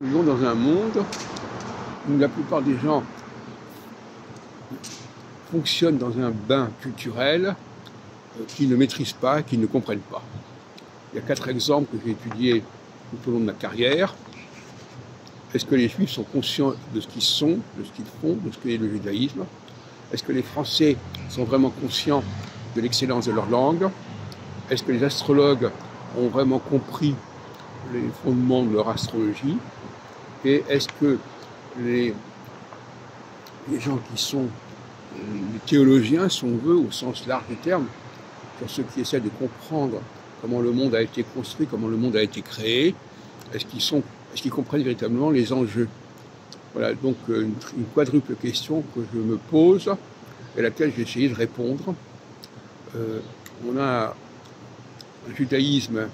Nous vivons dans un monde où la plupart des gens fonctionnent dans un bain culturel qu'ils ne maîtrisent pas, qu'ils ne comprennent pas. Il y a 4 exemples que j'ai étudiés tout au long de ma carrière. Est-ce que les Juifs sont conscients de ce qu'ils sont, de ce qu'ils font, de ce qu'est le judaïsme? Est-ce que les Français sont vraiment conscients de l'excellence de leur langue? Est-ce que les astrologues ont vraiment compris les fondements de leur astrologie? Et est-ce que les gens qui sont les théologiens, si on veut, au sens large du terme, sur ceux qui essaient de comprendre comment le monde a été construit, comment le monde a été créé, est-ce qu'ils comprennent véritablement les enjeux? Voilà donc une quadruple question que je me pose et à laquelle j'ai essayé de répondre. On a un judaïsme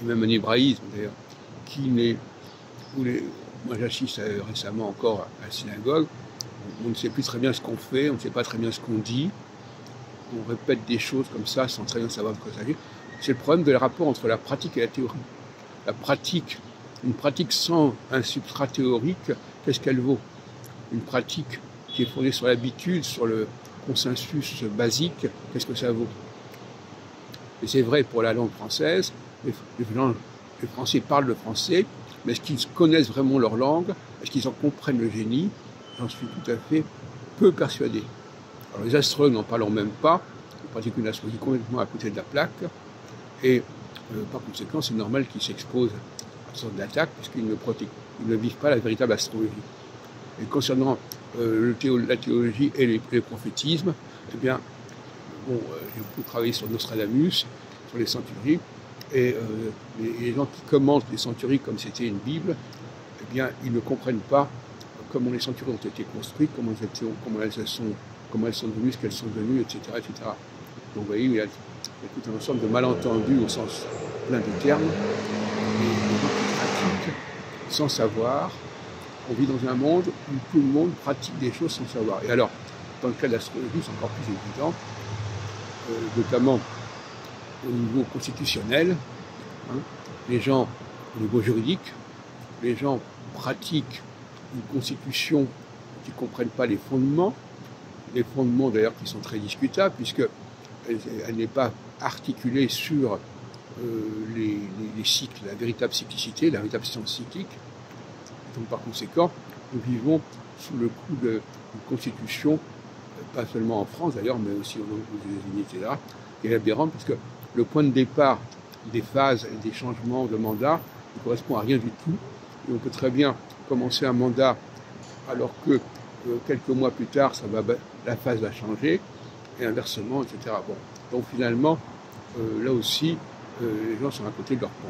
et même un hébraïsme d'ailleurs, moi j'assiste récemment encore à la synagogue, on ne sait plus très bien ce qu'on fait, on ne sait pas très bien ce qu'on dit, on répète des choses comme ça sans très bien savoir de quoi il s'agit. C'est le problème de le rapport entre la pratique et la théorie. La pratique, une pratique sans un substrat théorique, qu'est-ce qu'elle vaut? Une pratique qui est fondée sur l'habitude, sur le consensus basique, qu'est-ce que ça vaut? Et c'est vrai pour la langue française, les Français parlent le français, mais est-ce qu'ils connaissent vraiment leur langue? Est-ce qu'ils en comprennent le génie? J'en suis tout à fait peu persuadé. Alors les astrologues n'en parlent même pas, ils pratiquent une astrologie complètement à côté de la plaque, et par conséquent c'est normal qu'ils s'exposent à toutes sortes d'attaques, puisqu'ils ne vivent pas la véritable astrologie. Et concernant la théologie et les prophétismes, eh bien, bon, j'ai beaucoup travaillé sur Nostradamus, sur les centuries, et les gens qui commentent les centuries comme c'était une Bible, eh bien, ils ne comprennent pas comment les centuries ont été construites, comment elles sont devenues, ce qu'elles sont devenues, etc., etc. Donc vous voyez, il y a tout un ensemble de malentendus au sens plein de termes, et des gens qui pratiquent sans savoir. On vit dans un monde où tout le monde pratique des choses sans savoir. Et alors, dans le cas de l'astrologie, c'est encore plus évident, notamment au niveau constitutionnel, hein, les gens, au niveau juridique, les gens pratiquent une constitution qui ne comprennent pas les fondements d'ailleurs qui sont très discutables, puisqu'elle n'est pas articulée sur les cycles, la véritable cyclicité, la véritable science cyclique. Donc par conséquent, nous vivons sous le coup d'une constitution, pas seulement en France d'ailleurs, mais aussi aux États-Unis, etc., qui est aberrante, puisque le point de départ des phases et des changements de mandat ne correspond à rien du tout. Et on peut très bien commencer un mandat alors que quelques mois plus tard, la phase va changer, et inversement, etc. Bon. Donc finalement, là aussi, les gens sont à côté de leur pont.